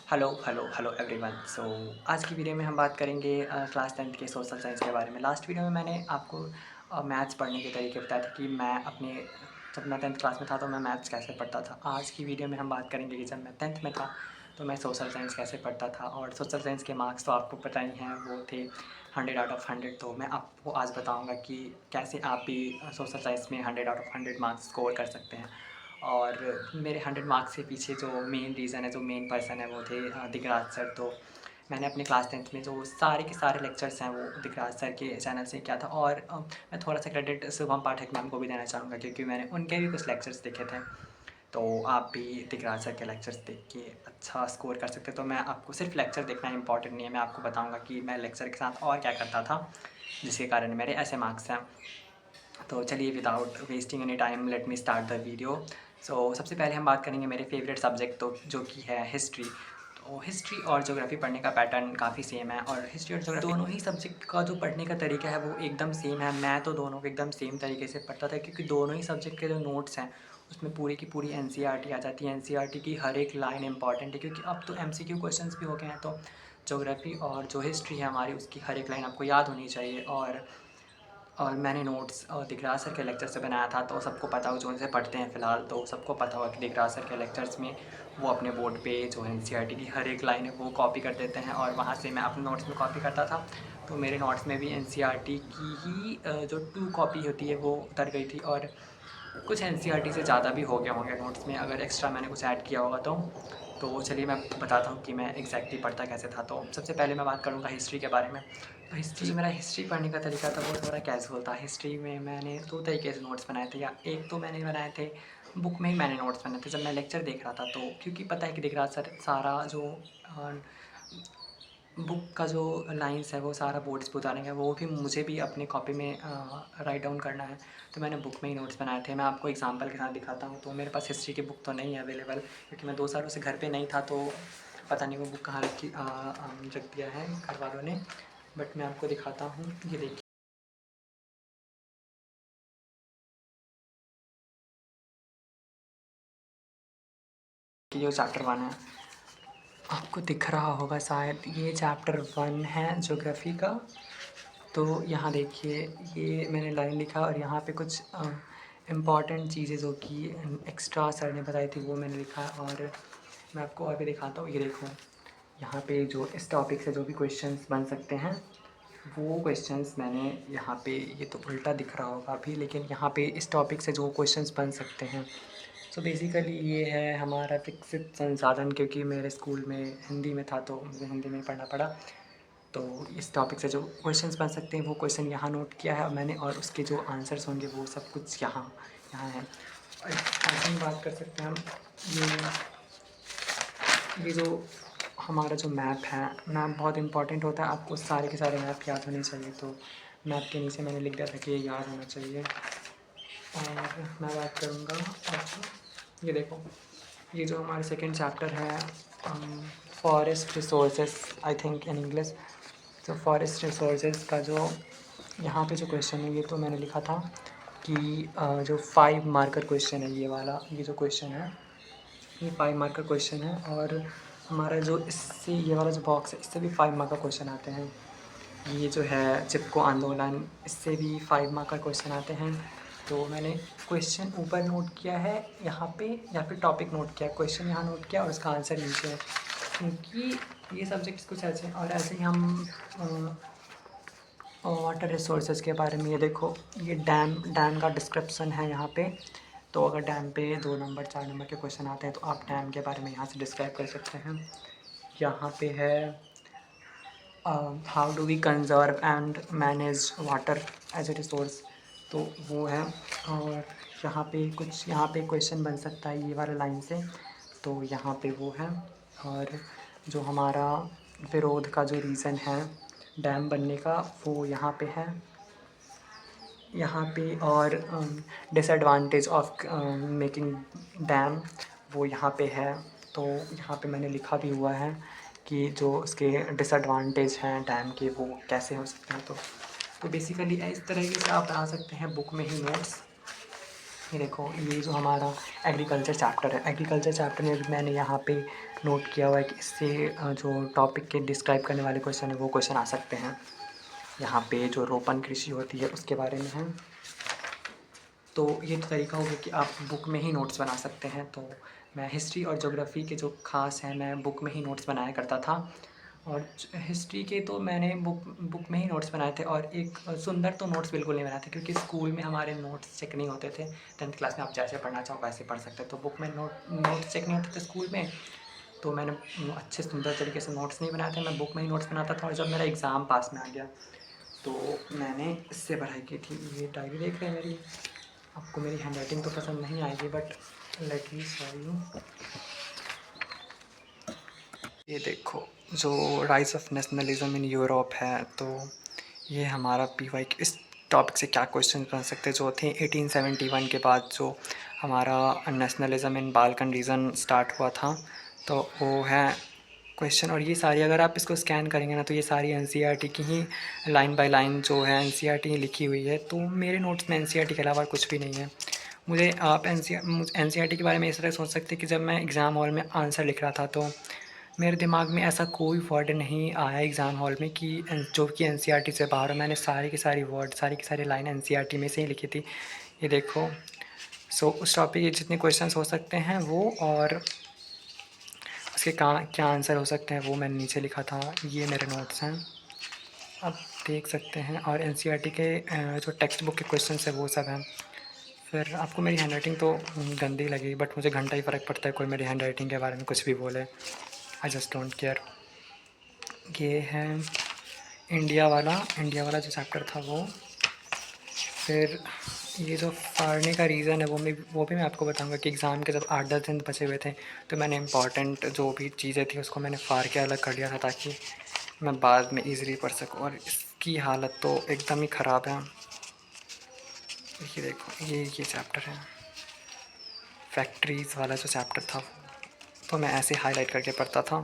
Hello hello hello everyone. आज की video में हम बात करेंगे क्लास 10th के सोशल साइंस के बारे में। लास्ट वीडियो में मैंने आपको मैथ्स पढ़ने के तरीके बताए थे कि मैं अपने जब मैं 10th क्लास में था तो मैं मैथ्स कैसे पढ़ता था। आज की वीडियो में हम बात करेंगे कि जब मैं 10th में था तो मैं सोशल साइंस कैसे पढ़ता था। और सोशल साइंस के मार्क्स तो आपको पता ही हैं, वो थे 100 आउट ऑफ 100। तो मैं आपको आज बताऊँगा कि कैसे आप भी सोशल साइंस में 100 आउट ऑफ 100 मार्क्स स्कोर कर सकते हैं। और मेरे 100 मार्क्स के पीछे जो मेन रीज़न है, जो मेन पर्सन है, वो थे दिगराज सर। तो मैंने अपने क्लास 10th में जो सारे के सारे लेक्चर्स हैं वो दिगराज सर के चैनल से किया था। और मैं थोड़ा सा क्रेडिट शुभम पाठक मैम को भी देना चाहूँगा, क्योंकि मैंने उनके भी कुछ लेक्चर्स देखे थे। तो आप भी दिगराज सर के लेक्चर्स देख के अच्छा स्कोर कर सकते हैं। तो मैं आपको सिर्फ लेक्चर देखना इम्पॉर्टेंट नहीं है, मैं आपको बताऊँगा कि मैं लेक्चर के साथ और क्या करता था जिसके कारण मेरे ऐसे मार्क्स हैं। तो चलिए without wasting any time let me start the video. सबसे पहले हम बात करेंगे मेरे फेवरेट सब्जेक्ट तो जो कि है हिस्ट्री। तो हिस्ट्री और ज्योग्राफी पढ़ने का पैटर्न काफ़ी सेम है, और हिस्ट्री और ज्योग्राफी दोनों ही सब्जेक्ट का जो पढ़ने का तरीका है वो एकदम सेम है। मैं तो दोनों को एकदम सेम तरीके से पढ़ता था, क्योंकि दोनों ही सब्जेक्ट के जो नोट्स हैं उसमें पूरी की पूरी एनसीईआरटी आ जाती है। एनसीईआरटी की हर एक लाइन इंपॉर्टेंट है, क्योंकि अब तो एमसीक्यू क्वेश्चंस भी हो गए हैं। तो ज्योग्राफी और जो हिस्ट्री है हमारी, उसकी हर एक लाइन आपको याद होनी चाहिए। और मैंने नोट्स दिगराज सर के लेक्चर से बनाया था। तो सबको पता हो जो उनसे पढ़ते हैं फ़िलहाल, तो सबको पता होगा कि दिगराज सर के लेक्चर्स में वो अपने बोर्ड पे जो एनसीईआरटी की हर एक लाइन है वो कॉपी कर देते हैं, और वहाँ से मैं अपने नोट्स में कॉपी करता था। तो मेरे नोट्स में भी एनसीईआरटी की ही जो 2 कॉपी होती है वो उतर गई थी, और कुछ एनसीईआरटी से ज़्यादा भी हो गया होंगे नोट्स में, अगर एक्स्ट्रा मैंने कुछ ऐड किया होगा तो। चलिए मैं बताता हूँ कि मैं एग्जैक्टली पढ़ता कैसे था। तो सबसे पहले मैं बात करूँगा हिस्ट्री के बारे में। तो हिस्ट्री जो मेरा हिस्ट्री पढ़ने का तरीका था वो थोड़ा कैजुअल था। हिस्ट्री में मैंने 2 तरीके से नोट्स बनाए थे, या एक तो मैंने बनाए थे बुक में ही मैंने नोट्स बनाए थे जब मैं लेक्चर देख रहा था। तो क्योंकि पता है कि दिख रहा सर सारा जो बुक का जो लाइन्स है वो सारा बोर्ड्स पे उतारेंगे, वो भी मुझे भी अपनी कॉपी में राइट डाउन करना है। तो मैंने बुक में ही नोट्स बनाए थे। मैं आपको एग्जांपल के साथ दिखाता हूँ। तो मेरे पास हिस्ट्री की बुक तो नहीं है अवेलेबल, क्योंकि मैं 2 सालों से घर पे नहीं था। तो पता नहीं वो बुक कहाँ रख दिया है घर वालों ने। बट मैं आपको दिखाता हूँ, ये देखिए। कि जो चैप्टर 1 है आपको दिख रहा होगा शायद, ये चैप्टर 1 है ज्योग्राफी का। तो यहाँ देखिए, ये मैंने लाइन लिखा और यहाँ पे कुछ इम्पॉर्टेंट चीज़ें जो कि एक्स्ट्रा सर ने बताई थी वो मैंने लिखा। और मैं आपको और भी दिखाता हूँ, ये देखो यहाँ पे जो इस टॉपिक से जो भी क्वेश्चंस बन सकते हैं वो क्वेश्चंस मैंने यहाँ पे, ये तो उल्टा दिख रहा होगा अभी, लेकिन यहाँ पे इस टॉपिक से जो क्वेश्चंस बन सकते हैं। बेसिकली ये है हमारा विकसित संसाधन, क्योंकि मेरे स्कूल में हिंदी में था तो मुझे हिंदी में पढ़ना पड़ा। तो इस टॉपिक से जो क्वेश्चंस बन सकते हैं वो क्वेश्चन यहाँ नोट किया है मैंने, और उसके जो आंसर्स होंगे वो सब कुछ यहाँ यहाँ है। ऐसे ही बात कर सकते हैं हम। ये जो हमारा जो मैप है, मैप बहुत इंपॉर्टेंट होता है। आपको सारे के सारे मैप याद होने चाहिए। तो मैप के नीचे मैंने लिख दिया था कि ये याद होना चाहिए। और मैं बात करूँगा, अच्छा ये देखो, ये जो हमारा सेकंड चैप्टर है forest resources, I think in English. तो फॉरेस्ट रिसोर्सेज का जो यहाँ पे जो क्वेश्चन है, ये तो मैंने लिखा था कि जो 5 मार्कर क्वेश्चन है, ये वाला, ये जो क्वेश्चन है ये 5 मार्क का क्वेश्चन है। और हमारा जो इससे ये वाला जो बॉक्स है इससे भी 5 मार्क का क्वेश्चन आते हैं। ये जो है चिपको आंदोलन, इससे भी 5 मार्क का क्वेश्चन आते हैं। तो मैंने क्वेश्चन ऊपर नोट किया है यहाँ पे, या फिर टॉपिक नोट किया, क्वेश्चन यहाँ नोट किया और उसका आंसर नीचे है, क्योंकि ये सब्जेक्ट्स कुछ ऐसे हैं। और ऐसे ही हम वाटर रिसोर्सेज के बारे में, ये देखो, ये डैम का डिस्क्रिप्शन है यहाँ पे। तो अगर डैम पे 2 नंबर 4 नंबर के क्वेश्चन आते हैं तो आप डैम के बारे में यहाँ से डिस्क्राइब कर सकते हैं। यहाँ पे है how do we conserve and manage water as a resource, तो वो है। और यहाँ पे क्वेश्चन बन सकता है ये वाला लाइन से, तो यहाँ पे वो है। और जो हमारा विरोध का जो रीज़न है डैम बनने का, वो यहाँ पे है, यहाँ पे। और डिसएडवांटेज ऑफ मेकिंग डैम, वो यहाँ पे है। तो यहाँ पे मैंने लिखा भी हुआ है कि जो उसके डिसएडवांटेज हैं डैम के वो कैसे हो सकते हैं। तो बेसिकली इस तरीके से आप बना सकते हैं बुक में ही नोट्स। ये देखो, ये जो हमारा एग्रीकल्चर चैप्टर है, एग्रीकल्चर चैप्टर में भी मैंने यहाँ पे नोट किया हुआ है कि इससे जो टॉपिक के डिस्क्राइब करने वाले क्वेश्चन है वो क्वेश्चन आ सकते हैं। यहाँ पे जो रोपण कृषि होती है उसके बारे में है। तो ये तो तरीका हो गया कि आप बुक में ही नोट्स बना सकते हैं। तो मैं हिस्ट्री और ज्योग्राफ़ी के जो ख़ास हैं मैं बुक में ही नोट्स बनाया करता था। और हिस्ट्री के तो मैंने बुक में ही नोट्स बनाए थे। और एक सुंदर तो नोट्स बिल्कुल नहीं बनाए थे, क्योंकि स्कूल में हमारे नोट्स चेक नहीं होते थे। 10th क्लास में आप जैसे पढ़ना चाहो वैसे पढ़ सकते, तो बुक में नोट्स चेक नहीं होते थे स्कूल में। तो मैंने अच्छे सुंदर तरीके से नोट्स नहीं बनाए थे, मैं बुक में ही नोट्स बनाता था। और जब मेरा एग्ज़ाम पास में आ गया तो मैंने इससे पढ़ाई की थी। ये डायरी देख रहे हैं मेरी। आपको मेरी हैंडराइटिंग तो पसंद नहीं आएगी, but let me show you. ये देखो, जो rise of nationalism in Europe है, तो ये हमारा पीवाई इस टॉपिक से क्या क्वेश्चन बन सकते जो थे 1871 के बाद जो हमारा nationalism in Balkan reason start हुआ था, तो वो है क्वेश्चन। और ये सारी अगर आप इसको स्कैन करेंगे ना तो ये सारी एनसीईआरटी की ही लाइन बाय लाइन जो है एनसीईआरटी लिखी हुई है। तो मेरे नोट्स में एनसीईआरटी के अलावा कुछ भी नहीं है। मुझे आप एनसीईआरटी के बारे में इस तरह सोच सकते कि जब मैं एग्ज़ाम हॉल में आंसर लिख रहा था तो मेरे दिमाग में ऐसा कोई वर्ड नहीं आया एग्ज़ाम हॉल में कि जो कि एनसीईआरटी से बाहर हो। मैंने सारी की सारी वर्ड, सारी की सारी लाइन एनसीईआरटी में से ही लिखी थी। ये देखो, सो उस टॉपिक के जितने क्वेश्चंस हो सकते हैं वो, और उसके क्या आंसर हो सकते हैं वो मैंने नीचे लिखा था। ये मेरे नोट्स हैं, आप देख सकते हैं। और एनसीईआरटी के जो टेक्स्ट बुक के क्वेश्चंस है वो सब हैं। फिर आपको मेरी हैंडराइटिंग तो गंदी लगी, बट मुझे घंटा ही फ़र्क पड़ता है कोई मेरी हैंडराइटिंग के बारे में कुछ भी बोले। I just don't care. ये है इंडिया वाला जो चैप्टर था वो। फिर ये जो फाड़ने का रीज़न है वो भी मैं आपको बताऊंगा कि एग्ज़ाम के जब 8-10 दिन बचे हुए थे तो मैंने इंपॉर्टेंट जो भी चीज़ें थी उसको मैंने फाड़ के अलग कर लिया था ताकि मैं बाद में ईज़िली पढ़ सकूं। और इसकी हालत तो एकदम ही ख़राब है। ये देखो, ये चैप्टर है, फैक्ट्रीज़ वाला जो चैप्टर था तो मैं ऐसे हाईलाइट करके पढ़ता था,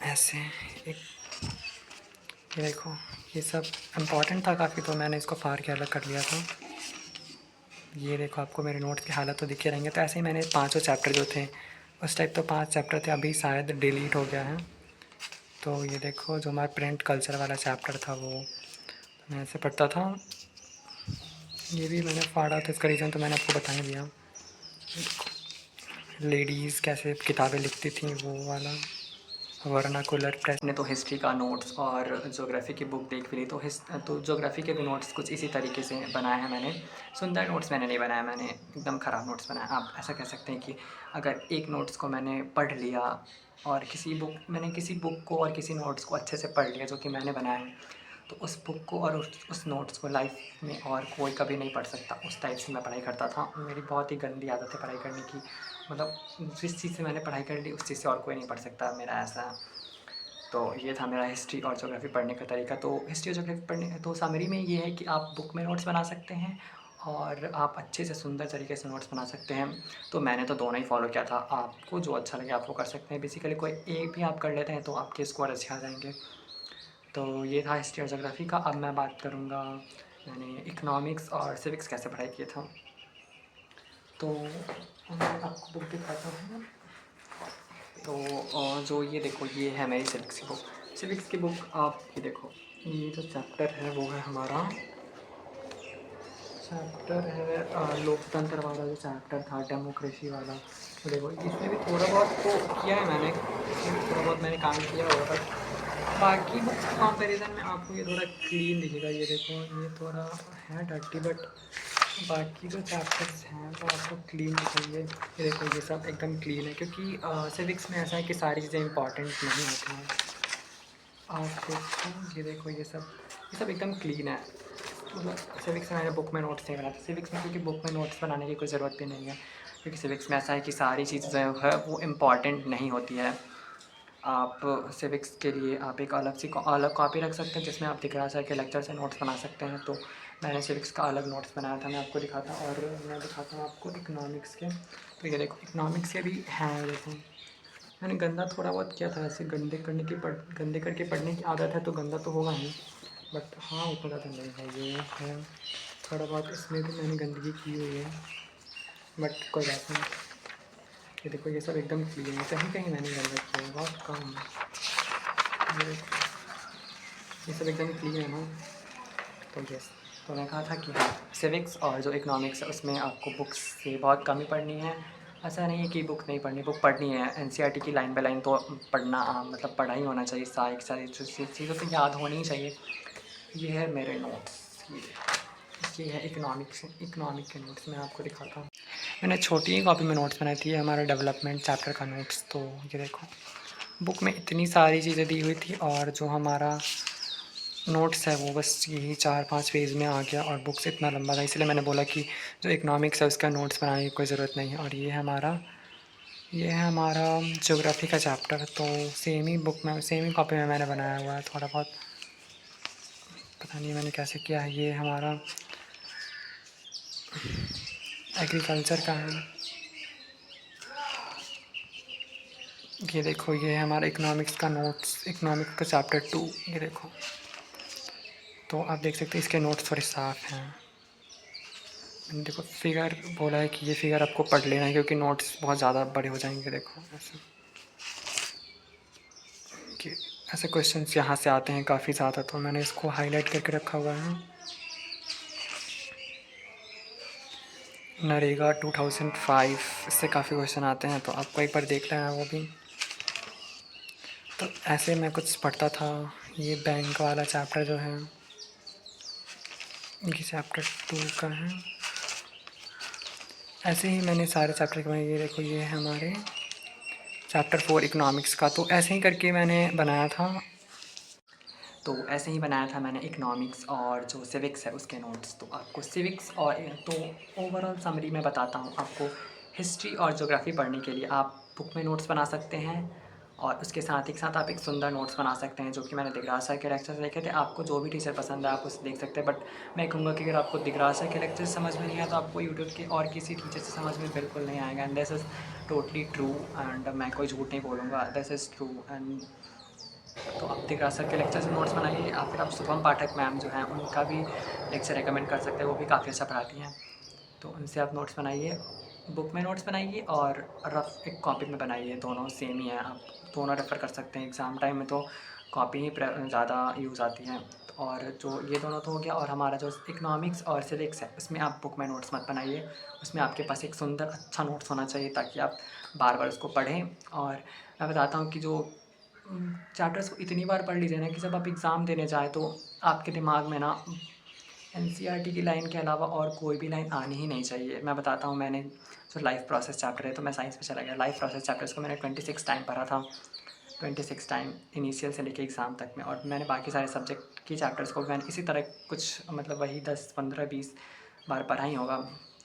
ऐसे एक। ये देखो, ये सब इम्पॉर्टेंट था काफ़ी, तो मैंने इसको फाड़ के अलग कर लिया था। ये देखो, आपको मेरे नोट्स की हालत तो दिखे रहेंगे। तो ऐसे ही मैंने पाँचों चैप्टर जो थे उस टाइप, तो 5 चैप्टर थे, अभी शायद डिलीट हो गया है। तो ये देखो, जो हमारा प्रिंट कल्चर वाला चैप्टर था वो मैं ऐसे पढ़ता था। ये भी मैंने फाड़ा था, इसका रीज़न तो मैंने आपको बता ही दिया। लेडीज़ कैसे किताबें लिखती थी वो वाला, वर्नाकुलर प्रेस ने। तो हिस्ट्री का नोट्स और ज्योग्राफी की बुक देख भी ली। तो ज्योग्राफी के भी नोट्स कुछ इसी तरीके से बनाए हैं मैंने। सुंदर नोट्स मैंने नहीं बनाया, मैंने एकदम ख़राब नोट्स बनाए। आप ऐसा कह सकते हैं कि अगर एक नोट्स को मैंने पढ़ लिया और किसी बुक को और किसी नोट्स को अच्छे से पढ़ लिया जो कि मैंने बनाया है, तो उस बुक को और उस नोट्स को लाइफ में और कोई कभी नहीं पढ़ सकता। उस टाइप से मैं पढ़ाई करता था। मेरी बहुत ही गंदी आदत है पढ़ाई करने की। मतलब जिस चीज़ से मैंने पढ़ाई कर ली उस चीज़ से और कोई नहीं पढ़ सकता, मेरा ऐसा है। तो ये था मेरा हिस्ट्री और ज्योग्राफी पढ़ने का तरीका। तो हिस्ट्री और ज्योग्राफी पढ़ने तो समरी में ये है कि आप बुक में नोट्स बना सकते हैं और आप अच्छे से सुंदर तरीके से नोट्स बना सकते हैं। तो मैंने तो दोनों ही फॉलो किया था। आपको जो अच्छा लगे आप वो कर सकते हैं। बेसिकली कोई एक भी आप कर लेते हैं तो आपके स्कोर अच्छे आ जाएंगे। तो ये था हिस्ट्री और ज्योग्राफी का। अब मैं बात करूँगा मैंने इकोनॉमिक्स और सिविक्स कैसे पढ़ाई किया था। तो मैं आपको बुक दिखाता हूँ। तो जो ये देखो, ये है मेरी सिविक्स की बुक। सिविक्स की बुक आप ये देखो, ये जो चैप्टर है वो है हमारा चैप्टर है लोकतंत्र वाला जो चैप्टर था, डेमोक्रेसी वाला। तो देखो, इसमें भी थोड़ा बहुत तो किया है मैंने, इसमें भी थोड़ा बहुत मैंने काम किया होगा, बट बाकी बुक्स के कंपैरिजन में आपको ये थोड़ा क्लीन दिखेगा। ये देखो, ये थोड़ा है डर्टी, बट बाकी जो चैप्टर्स हैं वो आपको क्लीन दिखेंगे। ये देखो, ये सब एकदम क्लीन है, क्योंकि सिविक्स में ऐसा है कि सारी चीज़ें इंपॉर्टेंट नहीं होती हैं। आप देखो, ये सब एकदम क्लीन है। मतलब सिविक्स में मैंने बुक में नोट्स नहीं बनाते सिविक्स में, क्योंकि बुक में नोट्स बनाने की कोई ज़रूरत भी नहीं है। क्योंकि सिविक्स में ऐसा है कि सारी चीज़ें जो है वो इम्पॉर्टेंट नहीं होती है। आप सिविक्स के लिए आप एक अलग कॉपी रख सकते हैं जिसमें आप दिखा के लेक्चर से नोट्स बना सकते हैं। तो मैंने सिविक्स का अलग नोट्स बनाया था, मैं आपको दिखाता हूँ। और मैं दिखाता हूँ आपको इकोनॉमिक्स के। तो ये देखो, इकोनॉमिक्स के भी हैं। देखो, मैंने गंदा थोड़ा बहुत किया था, ऐसे गंदे करके पढ़ने की आदत है तो गंदा तो होगा ही, बट हाँ उतना ज़्यादा नहीं है। ये है थोड़ा बहुत, इसमें भी मैंने गंदगी की हुई है, बट कोई बात नहीं। ये देखो ये सब एकदम क्लीन है, कहीं कहीं मैंने कर रखी है बहुत कम। ये देखो ये सब एकदम क्लीन है ना। तो यस, तो मैं कहा था कि हाँ सिविक्स और जो इकोनॉमिक्स है उसमें आपको बुक्स से बहुत कम ही पढ़नी है। ऐसा नहीं है कि बुक नहीं पढ़नी, बुक पढ़नी है। एनसीईआरटी की लाइन बाय लाइन तो पढ़ना मतलब पढ़ा ही होना चाहिए, सारी चीज़ें तो याद होनी ही चाहिए। ये है मेरे नोट्स, ये है इकोनॉमिक के नोट्स। मैं आपको दिखाता हूँ, मैंने छोटी ही कॉपी में नोट्स बनाई थी, हमारा डेवलपमेंट चैप्टर का नोट्स। तो ये देखो बुक में इतनी सारी चीज़ें दी हुई थी और जो हमारा नोट्स है वो बस यही 4-5 पेज में आ गया और बुक्स इतना लंबा था, इसलिए मैंने बोला कि जो इकोनॉमिक्स है उसका नोट्स बनाने की कोई ज़रूरत नहीं है। और ये है हमारा ज्योग्राफी का चैप्टर। तो सेम ही बुक में सेम ही कॉपी में मैंने बनाया हुआ है, थोड़ा बहुत पता नहीं मैंने कैसे किया है। ये हमारा एग्रीकल्चर का है। ये देखो ये है हमारा इकोनॉमिक्स का नोट्स, इकोनॉमिक्स का चैप्टर 2। ये देखो तो आप देख सकते हैं इसके नोट्स थोड़े साफ़ हैं। मैंने देखो फिगर बोला है कि ये फिगर आपको पढ़ लेना है क्योंकि नोट्स बहुत ज़्यादा बड़े हो जाएंगे। देखो ऐसे कि ऐसे क्वेश्चंस यहाँ से आते हैं काफ़ी ज़्यादा, तो मैंने इसको हाईलाइट करके रखा हुआ है। नरेगा 2005 इससे काफ़ी क्वेश्चन आते हैं, तो आपको एक बार देख लेना वो भी। तो ऐसे मैं कुछ पढ़ता था। ये बैंक वाला चैप्टर जो है ये चैप्टर 2 का है। ऐसे ही मैंने सारे चैप्टर बनाए। ये देखो ये है हमारे चैप्टर 4 इकोनॉमिक्स का। तो ऐसे ही करके मैंने बनाया था। तो ऐसे ही बनाया था मैंने इकोनॉमिक्स और जो सिविक्स है उसके नोट्स। तो आपको सिविक्स और तो ओवरऑल समरी में बताता हूँ आपको। हिस्ट्री और ज्योग्राफी पढ़ने के लिए आप बुक में नोट्स बना सकते हैं और उसके साथ एक साथ आप एक सुंदर नोट्स बना सकते हैं, जो कि मैंने दिगराज सर के लेक्चर से देखे थे। आपको जो भी टीचर पसंद है आप उसे देख सकते हैं, बट मैं कहूँगा कि अगर आपको दिगराज सर के लेक्चर समझ में नहीं आया तो आपको यूट्यूब के और किसी टीचर से समझ में बिल्कुल नहीं आएगा। And this is totally true and मैं कोई झूठ नहीं बोलूँगा, दिस इज़ ट्रू। एंड तो आप दिगराज सर के लेक्चर से नोट्स बनाइए या फिर आप शुभम पाठक मैम जो हैं उनका भी लेक्चर रिकमेंड कर सकते हैं, वो भी काफ़ी अच्छा पढ़ाती हैं। तो उनसे आप नोट्स बनाइए, बुक में नोट्स बनाइए और रफ एक कॉपी में बनाइए, दोनों सेम ही है। आप दोनों रेफ़र कर सकते हैं। एग्ज़ाम टाइम में तो कॉपी ही ज़्यादा यूज़ आती है। और जो ये दोनों तो हो गया, और हमारा जो इकोनॉमिक्स और सिविक्स है उसमें आप बुक में नोट्स मत बनाइए। उसमें आपके पास एक सुंदर अच्छा नोट्स होना चाहिए ताकि आप बार बार उसको पढ़ें। और मैं बताता हूँ कि जो चैप्टर्स को इतनी बार पढ़ लीजिए ना कि जब आप एग्ज़ाम देने जाएँ तो आपके दिमाग में ना एनसीईआरटी की लाइन के अलावा और कोई भी लाइन आनी ही नहीं चाहिए। मैं बताता हूँ, मैंने जो लाइफ प्रोसेस चैप्टर है, तो मैं साइंस में चला गया। लाइफ प्रोसेस चैप्टर्स को मैंने 26 टाइम पढ़ा था, 26 टाइम इनिशियल से लेके एग्ज़ाम तक में। और मैंने बाकी सारे सब्जेक्ट की चैप्टर्स को मैंने इसी तरह कुछ मतलब वही 10-15-20 बार पढ़ा ही होगा।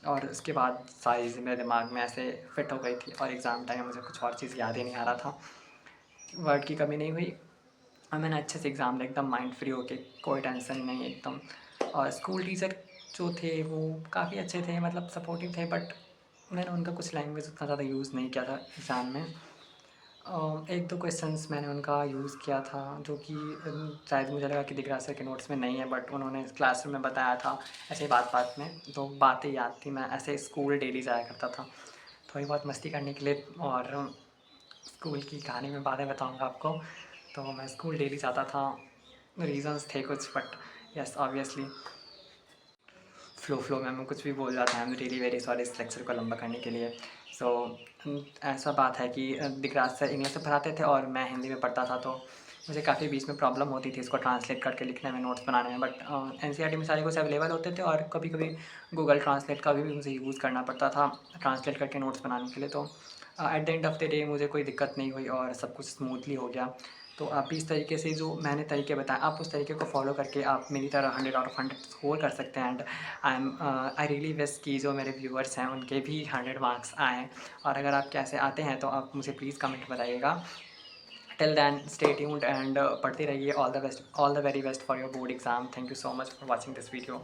और उसके बाद सारी चीज़ें मेरे दिमाग में ऐसे फिट हो गई थी और एग्ज़ाम टाइम में मुझे कुछ और चीज़ याद ही नहीं आ रहा था। वर्ड की कमी नहीं हुई और मैंने अच्छे से एग्ज़ाम दिया एकदम माइंड फ्री होके, कोई टेंशन नहीं एकदम। और स्कूल टीचर जो थे वो काफ़ी अच्छे थे, मतलब सपोर्टिव थे, बट मैंने उनका कुछ लैंग्वेज उतना ज़्यादा यूज़ नहीं किया था एग्ज़ाम में। एक दो क्वेश्चंस मैंने उनका यूज़ किया था जो कि शायद मुझे लगा कि दिगरा सर के नोट्स में नहीं है, बट उन्होंने क्लासरूम में बताया था ऐसे ही बात बात में, तो बातें याद थी। मैं ऐसे स्कूल डेली जाया करता था थोड़ी बहुत मस्ती करने के लिए। और स्कूल की कहानी में बातें बताऊंगा आपको। तो मैं स्कूल डेली जाता था, रीज़न्स थे कुछ, बट यस ऑब्वियसली फ्लो में मैं कुछ भी बोल जाता है। I am really very sorry इस लेक्चर को लंबा करने के लिए। सो ऐसा बात है कि दिगराज सर इंग्लिश में पढ़ाते थे और मैं हिंदी में पढ़ता था, तो मुझे काफ़ी बीच में प्रॉब्लम होती थी इसको ट्रांसलेट करके लिखने में, नोट्स बनाने में। बट एनसीईआरटी में सारे कुछ अवेलेबल होते थे और कभी कभी गूगल ट्रांसलेट का भी मुझे यूज़ करना पड़ता था ट्रांसलेट करके नोट्स बनाने के लिए। तो at the end of the day मुझे कोई दिक्कत नहीं हुई और सब कुछ स्मूथली हो गया। तो आप इस तरीके से जो मैंने तरीके बताए आप उस तरीके को फॉलो करके आप मेरी तरह 100 आउट ऑफ 100 स्कोर कर सकते हैं। एंड आई रियली विश कि जो मेरे व्यूअर्स हैं उनके भी 100 मार्क्स आएँ। और अगर आप कैसे आते हैं तो आप मुझे प्लीज़ कमेंट बताइएगा। Till then stay tuned and पढ़ते रहिए। All the best, all the very best for your board exam. Thank you so much for watching this video.